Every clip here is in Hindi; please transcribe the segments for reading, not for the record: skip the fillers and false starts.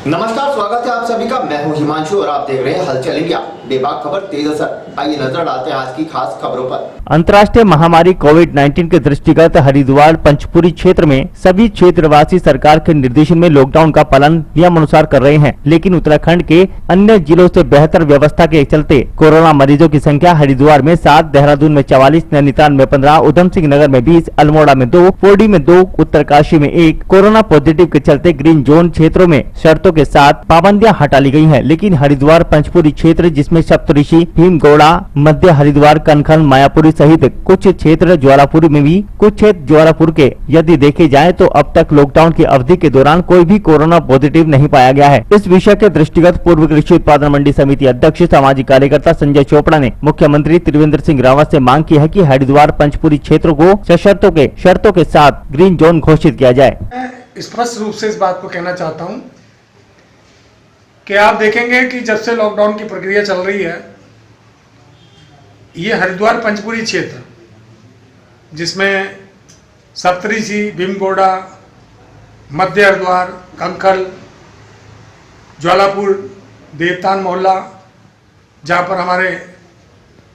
नमस्कार, स्वागत है आप सभी का। मैं हूं हिमांशु और आप देख रहे हैं हलचल इंडिया। बेबाक खबर तेज असर। आइए नजर डालते हैं आज की खास खबरों पर। अंतर्राष्ट्रीय महामारी कोविड-19 के दृष्टिगत हरिद्वार पंचपुरी क्षेत्र में सभी क्षेत्रवासी सरकार के निर्देशन में लॉकडाउन का पालन नियमानुसार कर रहे हैं, लेकिन उत्तराखंड के अन्य जिलों से बेहतर व्यवस्था के चलते कोरोना मरीजों की संख्या हरिद्वार में 7, देहरादून में 44, नैनीताल में 15, उधम सिंह नगर में 20, अल्मोड़ा में 2, पोडी में 2, उत्तरकाशी में 1 कोरोना पॉजिटिव के चलते ग्रीन जोन क्षेत्रों में शर्तों के साथ पाबंदियां हटा ली गई हैं। लेकिन हरिद्वार पंचपुरी क्षेत्र, जिसमें सप्तऋषि, भीमगौड़ा, मध्य हरिद्वार, कनखल, मायापुरी सहित कुछ क्षेत्र, ज्वालापुर में भी कुछ क्षेत्र ज्वालापुर के यदि देखे जाए तो अब तक लॉकडाउन की अवधि के दौरान कोई भी कोरोना पॉजिटिव नहीं पाया गया है। इस विषय के दृष्टिगत पूर्व कृषि उत्पादन मंडी समिति अध्यक्ष सामाजिक कार्यकर्ता संजय चोपड़ा ने मुख्यमंत्री त्रिवेंद्र सिंह रावत से मांग की है कि हरिद्वार पंचपुरी क्षेत्रों को सशर्तों शर्तों के साथ ग्रीन जोन घोषित किया जाए। मैं स्पष्ट रूप से इस बात को कहना चाहता हूं कि आप देखेंगे कि जब से लॉकडाउन की प्रक्रिया चल रही है, ये हरिद्वार पंचपुरी क्षेत्र जिसमें सप्तऋषि, भीमगौड़ा, मध्य हरिद्वार, कंखल, ज्वालापुर, देवतान मोहल्ला, जहाँ पर हमारे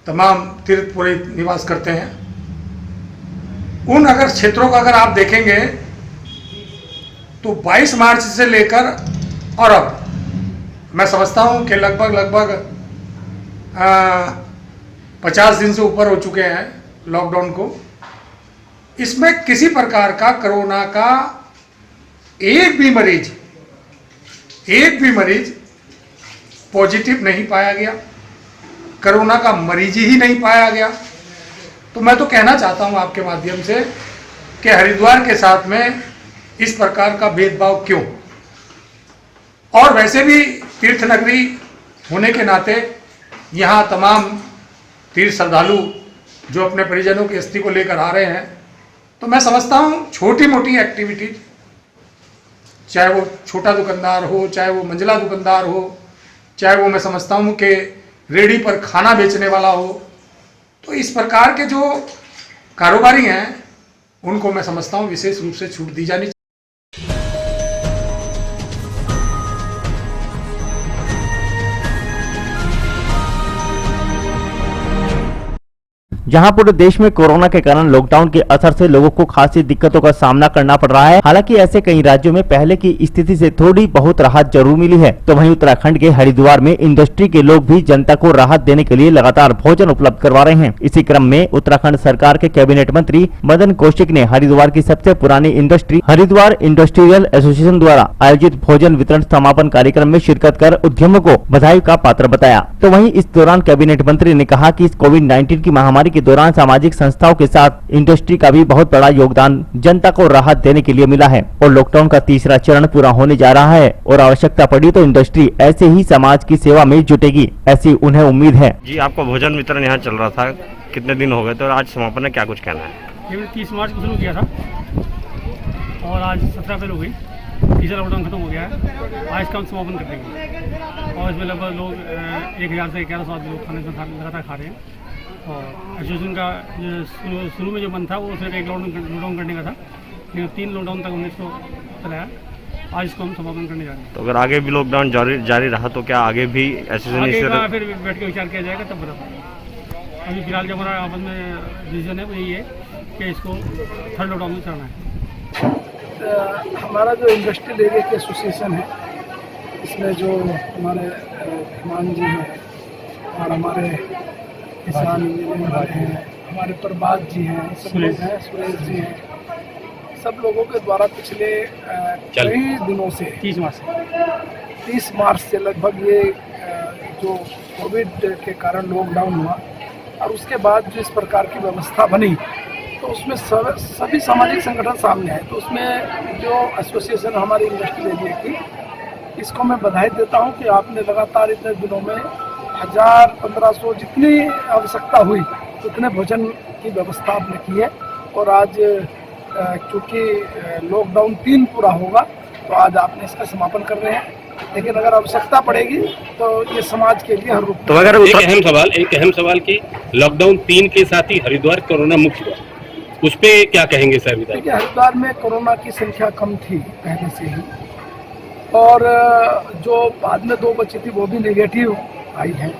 तमाम तीर्थ पुरोहित निवास करते हैं, उन अगर क्षेत्रों का अगर आप देखेंगे तो 22 मार्च से लेकर और अब मैं समझता हूं कि लगभग 50 दिन से ऊपर हो चुके हैं लॉकडाउन को। इसमें किसी प्रकार का कोरोना का एक भी मरीज पॉजिटिव नहीं पाया गया, कोरोना का मरीज ही नहीं पाया गया। तो मैं तो कहना चाहता हूं आपके माध्यम से कि हरिद्वार के साथ में इस प्रकार का भेदभाव क्यों। और वैसे भी तीर्थ नगरी होने के नाते यहाँ तमाम तीर्थ श्रद्धालु जो अपने परिजनों की अस्थि को लेकर आ रहे हैं, तो मैं समझता हूँ छोटी मोटी एक्टिविटीज, चाहे वो छोटा दुकानदार हो, चाहे वो मंझला दुकानदार हो, चाहे वो मैं समझता हूँ कि रेहड़ी पर खाना बेचने वाला हो, तो इस प्रकार के जो कारोबारी हैं उनको मैं समझता हूँ विशेष रूप से छूट दी जानी। जहां पूरे देश में कोरोना के कारण लॉकडाउन के असर से लोगों को खासी दिक्कतों का सामना करना पड़ रहा है। हालांकि ऐसे कई राज्यों में पहले की स्थिति से थोड़ी बहुत राहत जरूर मिली है, तो वहीं उत्तराखंड के हरिद्वार में इंडस्ट्री के लोग भी जनता को राहत देने के लिए लगातार भोजन उपलब्ध करवा रहे हैं। इसी क्रम में उत्तराखंड सरकार के कैबिनेट मंत्री मदन कौशिक ने हरिद्वार की सबसे पुरानी इंडस्ट्री हरिद्वार इंडस्ट्रियल एसोसिएशन द्वारा आयोजित भोजन वितरण समापन कार्यक्रम में शिरकत कर उद्यमों को बधाई का पात्र बताया। तो वहीं इस दौरान कैबिनेट मंत्री ने कहा कि इस कोविड-19 की महामारी के दौरान सामाजिक संस्थाओं के साथ इंडस्ट्री का भी बहुत बड़ा योगदान जनता को राहत देने के लिए मिला है और लॉकडाउन का तीसरा चरण पूरा होने जा रहा है और आवश्यकता पड़ी तो इंडस्ट्री ऐसे ही समाज की सेवा में जुटेगी, ऐसी उन्हें उम्मीद है। जी, आपका भोजन वितरण यहाँ चल रहा था, कितने दिन हो गए थे और आज समापन है, क्या कुछ कहना है? ये 30 मार्च को शुरू किया था और आज 17 अप्रैल हो गई, तीसरा लॉकडाउन खत्म हो गया है। आज का हम समापन कर देंगे और इसमें लगभग लोग 1000 से 1100 लोग खाने लगातार खा रहे हैं। और एसोसिएशन का शुरू में जो मन था वो सिर्फ एक लॉकडाउन करने का था, लेकिन 3 लॉकडाउन तक हमने इसको चलाया। आज इसको हम समापन करने जा रहे हैं। तो अगर आगे भी लॉकडाउन जारी रहा तो क्या आगे भी एसोसिएशन फिर बैठ के विचार किया जाएगा, तब बता पाएंगे। अभी फिलहाल जो हमारा आपस में डिसीजन है वो यही है कि इसको 3rd लॉकडाउन में चलाना है। हमारा जो इंडस्ट्रियल एरिया की एसोसिएशन है, इसमें जो हमारे हिमान जी हैं और हमारे किसान इंजीनियर वाले हैं, हमारे प्रभात जी हैं, सब लोग हैं, सुरेश जी हैं, सब लोगों के द्वारा पिछले कई दिनों से 30 मार्च से लगभग ये जो कोविड के कारण लॉकडाउन हुआ और उसके बाद जो इस प्रकार की व्यवस्था बनी, तो उसमें सभी सामाजिक संगठन सामने आए। तो उसमें जो एसोसिएशन हमारी इंडस्ट्रियल एरिया की, इसको मैं बधाई देता हूँ कि आपने लगातार इतने दिनों में 1000-1500 जितनी आवश्यकता हुई उतने भोजन की व्यवस्था आपने की है। और आज क्योंकि लॉकडाउन 3 पूरा होगा तो आज आपने इसका समापन कर रहे हैं, लेकिन अगर आवश्यकता पड़ेगी तो ये समाज के लिए हर रूप। तो अगर एक अहम सवाल कि लॉकडाउन 3 के साथ ही हरिद्वार कोरोना मुक्त हुआ, उस पर क्या कहेंगे सर? देखिए, हरिद्वार में कोरोना की संख्या कम थी पहले से ही, और जो बाद में 2 बची थी वो भी नेगेटिव आई हैं।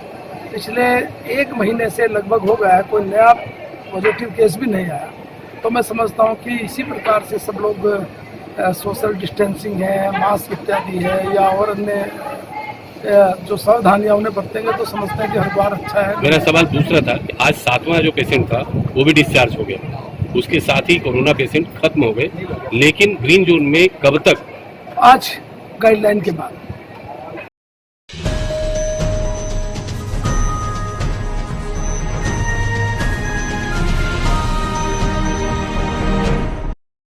पिछले 1 महीने से लगभग हो गया है, कोई नया पॉजिटिव केस भी नहीं आया। तो मैं समझता हूँ कि इसी प्रकार से सब लोग सोशल डिस्टेंसिंग है, मास्क इत्यादि है या और अन्य जो सावधानियां उन्हें बरतेंगे तो समझते हैं कि हरिद्वार अच्छा है। मेरा सवाल दूसरा था कि आज 7वां जो पेशेंट था वो भी डिस्चार्ज हो गया, उसके साथ ही कोरोना पेशेंट खत्म हो गए, लेकिन ग्रीन जोन में कब तक? आज गाइडलाइन के बाद।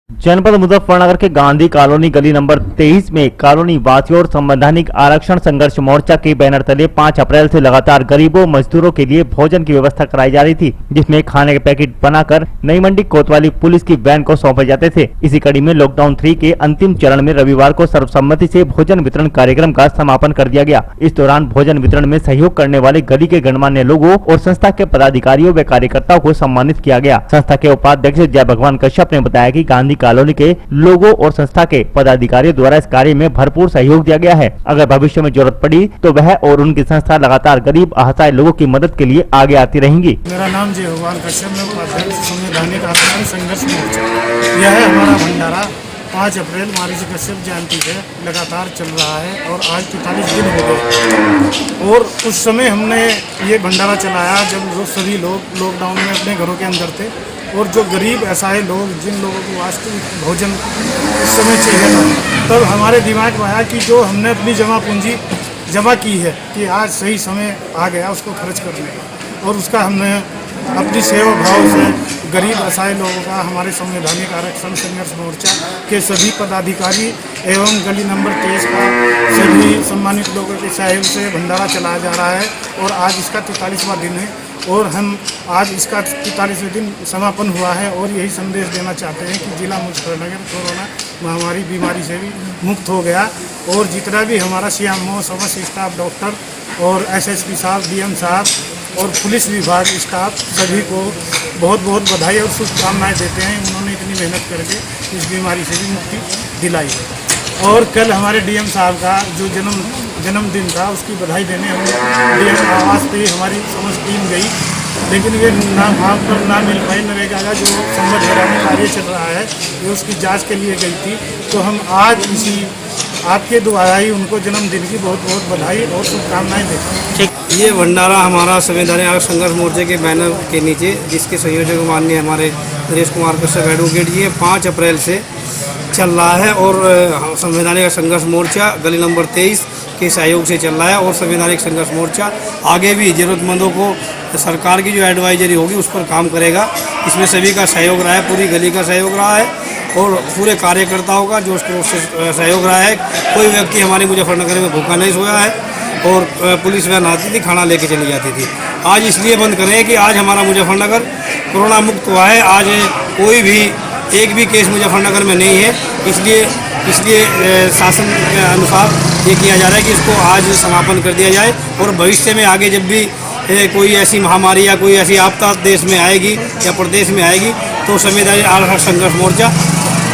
जनपद मुजफ्फरनगर के गांधी कॉलोनी गली नंबर 23 में कॉलोनी वासियों और संवैधानिक आरक्षण संघर्ष मोर्चा के बैनर तले 5 अप्रैल से लगातार गरीबों मजदूरों के लिए भोजन की व्यवस्था कराई जा रही थी, जिसमें खाने के पैकेट बनाकर नई मंडी कोतवाली पुलिस की वैन को सौंपे जाते थे। इसी कड़ी में लॉकडाउन 3 के अंतिम चरण में रविवार को सर्वसम्मति से भोजन वितरण कार्यक्रम का समापन कर दिया गया। इस दौरान भोजन वितरण में सहयोग करने वाले गली के गणमान्य लोगों और संस्था के पदाधिकारियों व कार्यकर्ताओं को सम्मानित किया गया। संस्था के उपाध्यक्ष जय भगवान कश्यप ने बताया कि गांधी कॉलोनी के लोगों और संस्था के पदाधिकारियों द्वारा इस कार्य में भरपूर सहयोग दिया गया है। अगर भविष्य में जरूरत पड़ी तो वह और उनकी संस्था लगातार गरीब असहाय लोगों की मदद के लिए आगे आती रहेंगी। मेरा नाम जय भगवान कश्यप, मैं उपाध्यक्ष संवैधानिक आरक्षण संघर्ष मोर्चा। यह है हमारा भंडारा 5 अप्रैल महर्षि कश्यप जयंती है, लगातार चल रहा है और आज 43 दिन हो गए। और उस समय हमने ये भंडारा चलाया जब सभी लोग लॉकडाउन में अपने घरों के अंदर थे और जो गरीब असहाय लोग, जिन लोगों को वास्तविक भोजन इस समय चाहिए था, तब हमारे दिमाग में आया कि जो हमने अपनी जमा पूंजी जमा की है कि आज सही समय आ गया उसको खर्च करने का, और उसका हमने अपनी सेवा भाव से गरीब असहाय लोगों का हमारे संवैधानिक आरक्षण संघर्ष मोर्चा के सभी पदाधिकारी एवं गली नंबर 23 का सभी सम्मानित लोगों के सहयोग से भंडारा चलाया जा रहा है। और आज इसका 43वां दिन है और हम आज इसका 43वें दिन समापन हुआ है और यही संदेश देना चाहते हैं कि जिला मुजफ्फरनगर कोरोना महामारी बीमारी से भी मुक्त हो गया। और जितना भी हमारा सीएमओ, समस्त स्टाफ, डॉक्टर और एसएसपी साहब, डीएम साहब और पुलिस विभाग स्टाफ सभी को बहुत बहुत बधाई और शुभकामनाएं देते हैं। उन्होंने इतनी मेहनत करके इस बीमारी से भी मुक्ति दिलाई है। और कल हमारे डीएम साहब का जो जन्मदिन था उसकी बधाई देने हम डीएम आवास पे हमारी समस्त टीम गई, लेकिन वे वहाँ पर ना मिल पाई। नरेगा का जो संबंध में कार्य चल रहा है ये उसकी जांच के लिए गई थी। तो हम आज इसी आपके द्वारा ही उनको जन्मदिन की बहुत बहुत बधाई और शुभकामनाएं देते हैं। ये भंडारा हमारा संवैधानिक आरक्षण संघर्ष मोर्चे के बैनर के नीचे, जिसके संयोजक माननीय हमारे नरेश कुमार कश्यप एडवोकेट जी, 5 अप्रैल से चल रहा है और संवैधानिक संघर्ष मोर्चा गली नंबर 23 के सहयोग से चल रहा है। और संवैधानिक संघर्ष मोर्चा आगे भी जरूरतमंदों को सरकार की जो एडवाइजरी होगी उस पर काम करेगा। इसमें सभी का सहयोग रहा है, पूरी गली का सहयोग रहा है और पूरे कार्यकर्ताओं का जो उसके सहयोग रहा है। कोई व्यक्ति हमारे मुजफ्फरनगर में भूखा नहीं सोया है और पुलिस वैन आती थी, खाना लेके चली जाती थी। आज इसलिए बंद करें कि आज हमारा मुजफ्फरनगर कोरोना मुक्त हुआ है। आज कोई भी एक भी केस मुजफ्फरनगर में नहीं है, इसलिए शासन के अनुसार ये किया जा रहा है कि इसको आज समापन कर दिया जाए। और भविष्य में आगे जब भी कोई ऐसी महामारी या कोई ऐसी आपदा देश में आएगी या प्रदेश में आएगी तो संवैधानिक आरक्षण संघर्ष मोर्चा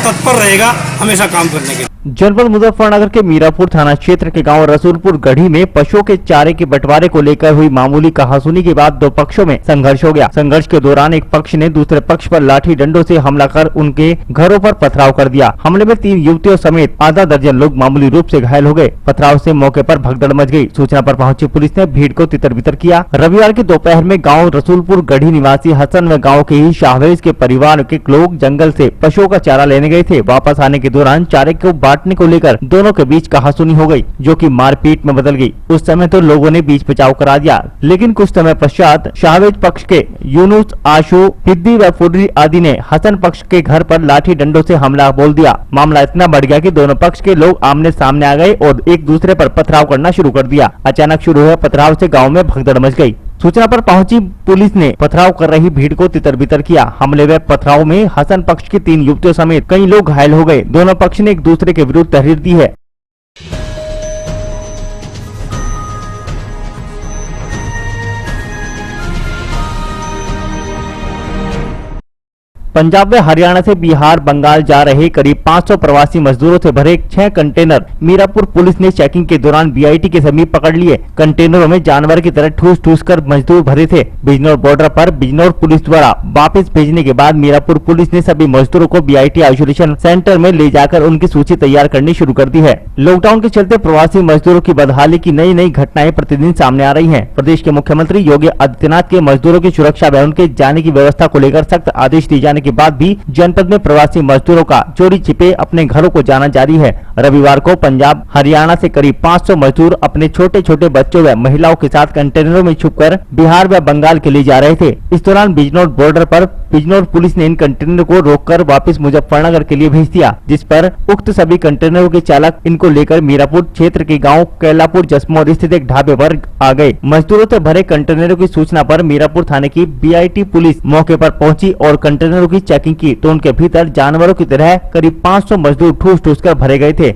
तत्पर रहेगा हमेशा काम करने के। जनपद मुजफ्फरनगर के मीरापुर थाना क्षेत्र के गांव रसूलपुर गढ़ी में पशुओं के चारे के बंटवारे को लेकर हुई मामूली कहासुनी के बाद 2 पक्षों में संघर्ष हो गया। संघर्ष के दौरान एक पक्ष ने दूसरे पक्ष पर लाठी डंडों से हमला कर उनके घरों पर पथराव कर दिया। हमले में 3 युवतियों समेत आधा दर्जन लोग मामूली रूप से घायल हो गए। पथराव से मौके पर भगदड़ मच गई। सूचना पर पहुंची पुलिस ने भीड़ को तितर बितर किया। रविवार की दोपहर में गाँव रसूलपुर गढ़ी निवासी हसन व गाँव के ही शाहवेज के परिवार के लोग जंगल से पशुओं का चारा लेने गए थे। वापस आने के दौरान चारे को बांटने को लेकर दोनों के बीच कहासुनी हो गई, जो कि मारपीट में बदल गई। उस समय तो लोगों ने बीच बचाव करा दिया, लेकिन कुछ समय पश्चात शाहवेज पक्ष के यूनुस, आशु, हिद्दी व फुर्री आदि ने हसन पक्ष के घर पर लाठी डंडों से हमला बोल दिया। मामला इतना बढ़ गया कि दोनों पक्ष के लोग आमने सामने आ गए और एक दूसरे पर पथराव करना शुरू कर दिया। अचानक शुरू हुए पथराव से गाँव में भगदड़ मच गई। सूचना पर पहुंची पुलिस ने पथराव कर रही भीड़ को तितर बितर किया। हमले व पथराव में हसन पक्ष की 3 युवतियों समेत कई लोग घायल हो गए। दोनों पक्ष ने एक दूसरे के विरुद्ध तहरीर दी है। पंजाब व हरियाणा से बिहार बंगाल जा रहे करीब 500 प्रवासी मजदूरों से भरे 6 कंटेनर मीरापुर पुलिस ने चेकिंग के दौरान बीआईटी के समीप पकड़ लिए। कंटेनरों में जानवर की तरह ठूस ठूस कर मजदूर भरे थे। बिजनौर बॉर्डर पर बिजनौर पुलिस द्वारा वापस भेजने के बाद मीरापुर पुलिस ने सभी मजदूरों को बीआईटी आइसोलेशन सेंटर में ले जाकर उनकी सूची तैयार करनी शुरू कर दी है। लॉकडाउन के चलते प्रवासी मजदूरों की बदहाली की नई नई घटनाएं प्रतिदिन सामने आ रही हैं। प्रदेश के मुख्यमंत्री योगी आदित्यनाथ के मजदूरों की सुरक्षा व उनके जाने की व्यवस्था को लेकर सख्त आदेश दिए जाने के बाद भी जनपद में प्रवासी मजदूरों का चोरी छिपे अपने घरों को जाना जारी है। रविवार को पंजाब हरियाणा से करीब 500 मजदूर अपने छोटे छोटे बच्चों व महिलाओं के साथ कंटेनरों में छुपकर बिहार व बंगाल के लिए जा रहे थे। इस दौरान बिजनौर बॉर्डर पर बिजनौर पुलिस ने इन कंटेनर को रोककर वापस मुजफ्फरनगर के लिए भेज दिया, जिस पर उक्त सभी कंटेनरों के चालक इनको लेकर मीरापुर क्षेत्र के गांव कैलापुर जसमौर स्थित एक ढाबे पर आ गए। मजदूरों से भरे कंटेनरों की सूचना पर मीरापुर थाने की बीआईटी पुलिस मौके पर पहुंची और कंटेनरों की चेकिंग की तो उनके भीतर जानवरों की तरह करीब 500 मजदूर ठूस ठूस कर भरे गए थे।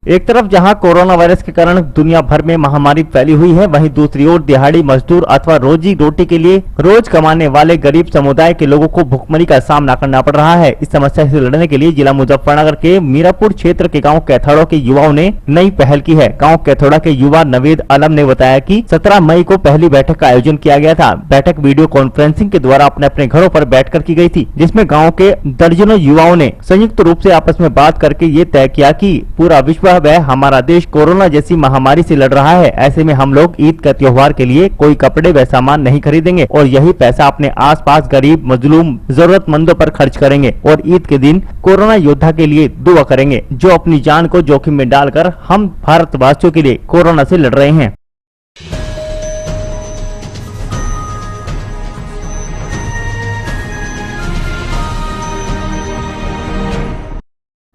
एक तरफ जहां कोरोना वायरस के कारण दुनिया भर में महामारी फैली हुई है, वहीं दूसरी ओर दिहाड़ी मजदूर अथवा रोजी रोटी के लिए रोज कमाने वाले गरीब समुदाय के लोगों को भुखमरी का सामना करना पड़ रहा है। इस समस्या से लड़ने के लिए जिला मुजफ्फरनगर के मीरापुर क्षेत्र के गांव कैथोड़ा के युवाओं ने नई पहल की है। गांव कैथोड़ा के युवा नवेद आलम ने बताया कि 17 मई को पहली बैठक का आयोजन किया गया था। बैठक वीडियो कॉन्फ्रेंसिंग के द्वारा अपने अपने घरों पर बैठकर की गई थी, जिसमें गाँव के दर्जनों युवाओं ने संयुक्त रूप से आपस में बात करके ये तय किया कि पूरा विश्व वह हमारा देश कोरोना जैसी महामारी से लड़ रहा है। ऐसे में हम लोग ईद का त्योहार के लिए कोई कपड़े व सामान नहीं खरीदेंगे और यही पैसा अपने आसपास गरीब मजलूम जरूरतमंदों पर खर्च करेंगे और ईद के दिन कोरोना योद्धा के लिए दुआ करेंगे जो अपनी जान को जोखिम में डालकर हम भारतवासियों के लिए कोरोना से लड़ रहे हैं।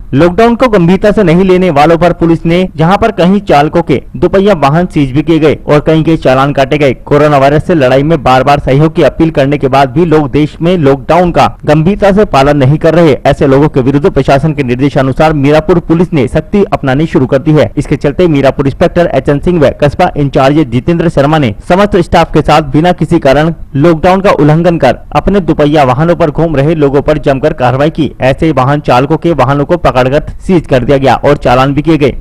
लॉकडाउन को गंभीरता से नहीं लेने वालों पर पुलिस ने जहां पर कहीं चालकों के दुपहिया वाहन सीज भी किए गए और कहीं के चालान काटे गए। कोरोना वायरस से लड़ाई में बार बार सहयोग की अपील करने के बाद भी लोग देश में लॉकडाउन का गंभीरता से पालन नहीं कर रहे। ऐसे लोगों के विरुद्ध प्रशासन के निर्देशानुसार मीरापुर पुलिस ने सख्ती अपनानी शुरू कर दी है। इसके चलते मीरापुर इंस्पेक्टर एचएन सिंह व कस्बा इंचार्ज जितेंद्र शर्मा ने समस्त स्टाफ के साथ बिना किसी कारण लॉकडाउन का उल्लंघन कर अपने दुपहिया वाहनों पर घूम रहे लोगों पर जमकर कार्रवाई की। ऐसे वाहन चालकों के वाहनों को पकड़कर सीज कर दिया गया और चालान भी किए गए।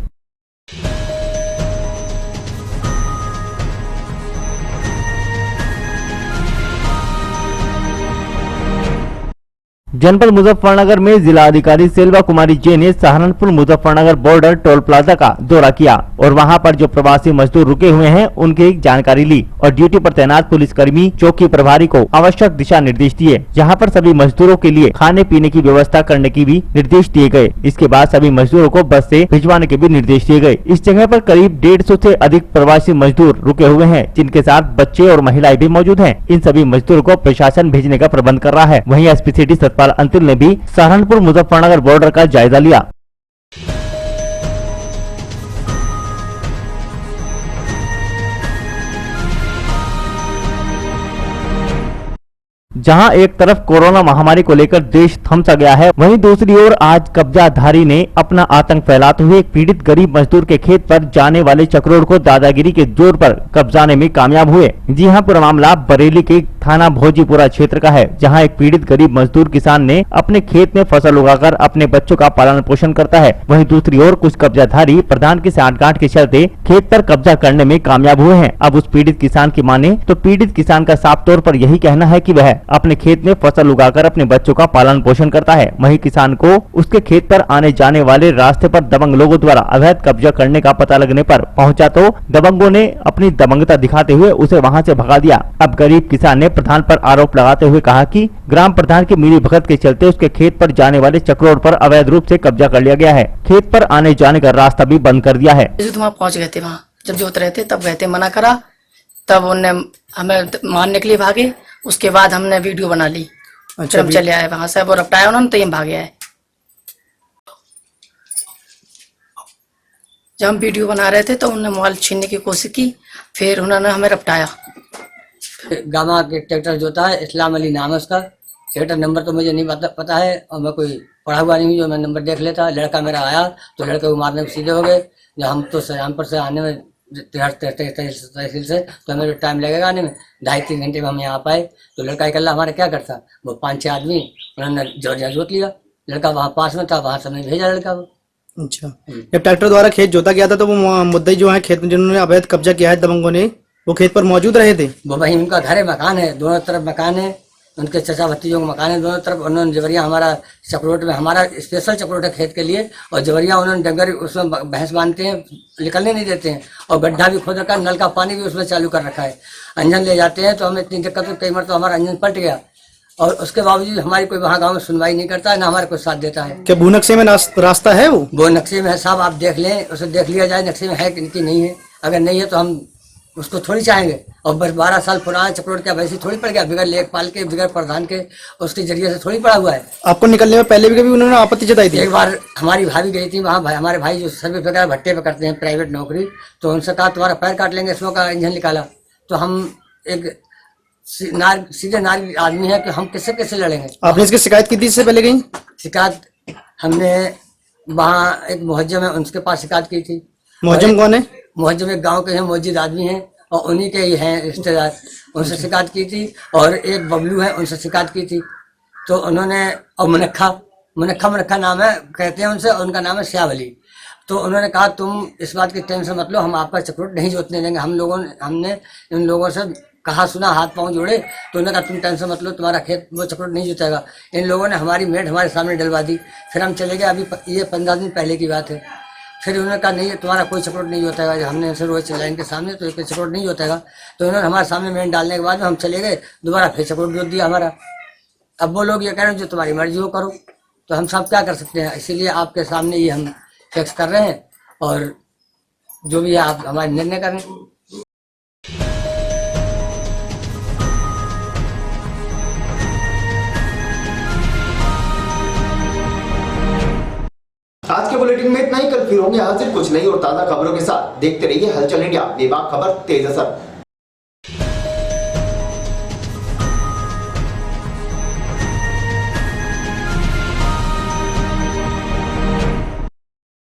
जनपद मुजफ्फरनगर में जिलाधिकारी सेल्वा कुमारी जे ने Saharanpur Muzaffarnagar border toll plaza का दौरा किया और वहां पर जो प्रवासी मजदूर रुके हुए हैं उनकी जानकारी ली और ड्यूटी पर तैनात पुलिसकर्मी चौकी प्रभारी को आवश्यक दिशा निर्देश दिए। जहां पर सभी मजदूरों के लिए खाने पीने की व्यवस्था करने की भी निर्देश दिए गए। इसके बाद सभी मजदूरों को बस से भिजवाने के भी निर्देश दिए गए। इस जगह पर करीब 150 से अधिक प्रवासी मजदूर रुके हुए हैं, जिनके साथ बच्चे और महिलाएं भी मौजूद हैं। इन सभी मजदूरों को प्रशासन भेजने का प्रबंध कर रहा है। वहीं एसपी सिटी सतपाल अंतिल ने भी सहारनपुर मुजफ्फरनगर बॉर्डर का जायजा लिया। जहां एक तरफ कोरोना महामारी को लेकर देश थम सा गया है, वहीं दूसरी ओर आज कब्जाधारी ने अपना आतंक फैलाते हुए एक पीड़ित गरीब मजदूर के खेत पर जाने वाले चक्रोड़ को दादागिरी के जोर पर कब्जाने में कामयाब हुए। जी हां, पूरा मामला बरेली के थाना भोजीपुरा क्षेत्र का है, जहां एक पीड़ित गरीब मजदूर किसान ने अपने खेत में फसल उगाकर अपने बच्चों का पालन पोषण करता है। वहीं दूसरी ओर कुछ कब्जाधारी प्रधान की सांठगांठ के चलते खेत पर कब्जा करने में कामयाब हुए हैं। अब उस पीड़ित किसान की माने तो पीड़ित किसान का साफ तौर पर यही कहना है कि वह अपने खेत में फसल उगाकर अपने बच्चों का पालन पोषण करता है। वहीं किसान को उसके खेत पर आने जाने वाले रास्ते पर दबंग लोगों द्वारा अवैध कब्जा करने का पता लगने पर पहुंचा तो दबंगों ने अपनी दबंगता दिखाते हुए उसे वहां से भगा दिया। अब गरीब किसान ने प्रधान पर आरोप लगाते हुए कहा कि ग्राम प्रधान की मिली भगत के चलते उसके खेत पर जाने वाले चक्रोड़ पर अवैध रूप से कब्जा कर लिया गया है। खेत पर आने जाने का रास्ता भी बंद कर दिया है। वहाँ पहुँच गए थे, वहाँ जब जोत रहे थे तब गए थे, मना करा, तब उन्होंने हमें मारने के लिए भागे। उसके बाद हमने वीडियो बना ली। अच्छा, हम चले आए वहां से, वो रपटाया उन्होंने तो ये भाग गया है। जब हम वीडियो बना रहे थे तो उन्होंने मोबाइल छीनने की कोशिश की, फिर उन्होंने हमें रपटाया। गामा के ट्रैक्टर जोता है, इस्लाम अली नाम है उसका। ट्रैक्टर नंबर तो मुझे नहीं पता है और मैं कोई पढ़ा हुआ नहीं हूँ, जो मैं नंबर देख लेता। लड़का मेरा आया तो लड़के को मारने को सीधे हो गए। जब हम तो सयामपुर से आने में तहसील से तो हमें टाइम लगेगा आने में, 2.5-3 घंटे में हम यहाँ पाए। तो लड़का अकेला हमारा क्या करता, वो 5-6 आदमी उन्होंने जबरदस्त जोत लिया। लड़का वहाँ पास में था, वहाँ से हमें भेजा लड़का वो। अच्छा, जब ट्रैक्टर द्वारा खेत जोता गया था तो वो मुद्दई जो है खेत में जिन्होंने अवैध कब्जा किया है दबंगों ने, वो खेत पर मौजूद रहे थे? वो भाई उनका घर है, मकान है, दोनों तरफ मकान है, उनके चचा भतीजों का मकान है दोनों तरफ। उन्होंने जबरिया हमारा चक्रोट में, हमारा स्पेशल चक्रोट है खेत के लिए, और जबरिया उन्होंने डंगर उसमें भैंस बांधते हैं, निकलने नहीं देते हैं, और गड्ढा भी खोद रखा है, नल का पानी भी उसमें चालू कर रखा है। अंजन ले जाते हैं तो हमें इतनी दिक्कत हुई, कई बार तो हमारा अंजन पलट गया, और उसके बावजूद हमारी कोई वहाँ गाँव में सुनवाई नहीं करता है, ना हमारे को साथ देता है। क्या भू नक्शे में रास्ता है? वो नक्शे में है साहब, आप देख लें, उसे देख लिया जाए नक्शे में है कि नहीं है। अगर नहीं है तो हम उसको थोड़ी चाहेंगे। और बस 12 साल पुराना चक्रोट क्या वैसे थोड़ी पड़ गया, बिगड़ लेखपाल के, बिगड़ प्रधान के, उसके जरिए से थोड़ी पड़ा हुआ है। आपको निकलने में पहले भी कभी उन्होंने आपत्ति जताई थी? एक बार हमारी भाभी गई थी वहाँ, हमारे भाई जो सर्वे वगैरह भट्टे पे करते हैं प्राइवेट नौकरी, तो उनसे कहा तुम्हारा पैर काट लेंगे, इसमें का इंजन निकाला। तो हम एक सीधे नारी आदमी है कि हम किससे कैसे लड़ेंगे। आपने इसकी शिकायत की थी इससे पहले कहीं? शिकायत हमने वहाँ एक मुहज्जम है उनके पास शिकायत की थी। मुहज्जम कौन है? मुहज्जम एक गाँव के हैं, मौजूद आदमी हैं, और उन्हीं के ही हैं रिश्तेदार, उनसे शिकायत की थी। और एक बबलू है, उनसे शिकायत की थी। तो उन्होंने, और मुनक्खा नाम है कहते हैं उनसे, और उनका नाम है श्यावली। तो उन्होंने कहा तुम इस बात की टेंशन मत लो, हम आपका चक्रोट नहीं जोतने देंगे। हमने इन लोगों से कहा सुना, हाथ पांव जोड़े, तो उन्होंने कहा तुम टेंशन मत लो, तुम्हारा खेत वो चक्रोट नहीं जोतेगा। इन लोगों ने हमारी मेड हमारे सामने डलवा दी। फिर हम चले गए, अभी ये 15 दिन पहले की बात है। फिर उन्होंने कहा नहीं तुम्हारा कोई चक्रोट नहीं होता है। हमने उनसे रोज चिल्लाया इनके सामने, तो एक चक्रोट नहीं होता है। तो उन्होंने हमारे सामने मेन डालने के बाद में हम चले गए, दोबारा फिर चक्रोट जोत दिया हमारा। अब वो लोग ये कह रहे हैं जो तुम्हारी मर्जी हो करो, तो हम सब क्या कर सकते हैं। इसीलिए आपके सामने ये हम फिक्स कर रहे हैं, और जो भी है आप हमारे निर्णय करें। आज के बुलेटिन में इतना ही। कल फिर होंगे हाजिर कुछ नई और ताजा खबरों के साथ। देखते रहिए हलचल इंडिया, बेबाक खबर तेज असर।